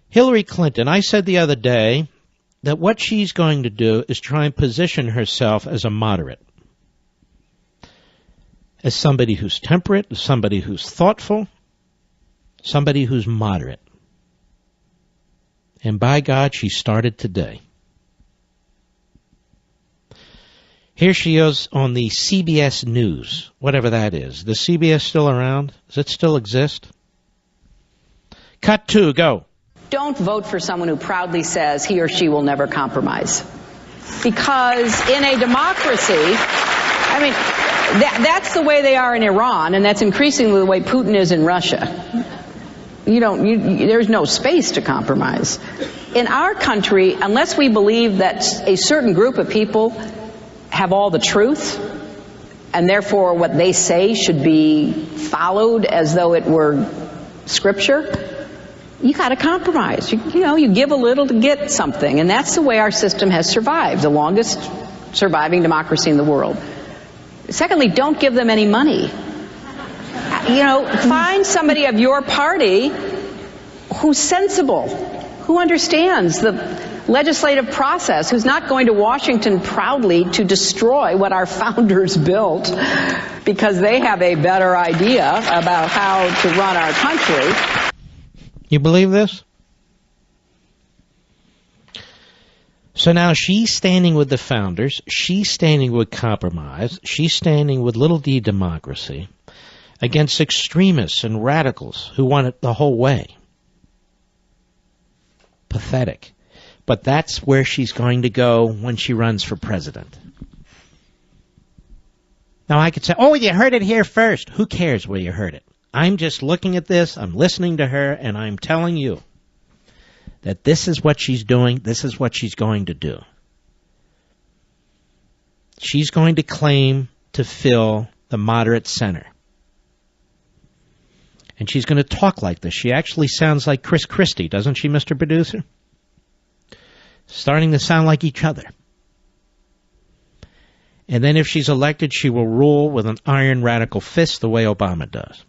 Hillary Clinton, I said the other day that what she's going to do is try and position herself as a moderate, as somebody who's temperate, as somebody who's thoughtful, somebody who's moderate. And by God, she started today. Here she is on the CBS News, whatever that is. The CBS still around? Does it still exist? Cut 2, go. Don't vote for someone who proudly says he or she will never compromise. Because in a democracy, I mean, that's the way they are in Iran, and that's increasingly the way Putin is in Russia. There's no space to compromise. In our country, unless we believe that a certain group of people have all the truth, and therefore what they say should be followed as though it were scripture, you got to compromise. You give a little to get something, and that's the way our system has survived, the longest surviving democracy in the world. Secondly, don't give them any money. Find somebody of your party who's sensible, who understands the legislative process, who's not going to Washington proudly to destroy what our founders built because they have a better idea about how to run our country. You believe this? So now she's standing with the founders, she's standing with compromise, she's standing with little d democracy against extremists and radicals who want it the whole way. Pathetic. But that's where she's going to go when she runs for president. Now I could say, oh, you heard it here first. Who cares where you heard it? I'm just looking at this, I'm listening to her, and I'm telling you that this is what she's doing, this is what she's going to do. She's going to claim to fill the moderate center. And she's going to talk like this. She actually sounds like Chris Christie, doesn't she, Mr. Producer? Starting to sound like each other. And then if she's elected, she will rule with an iron radical fist the way Obama does.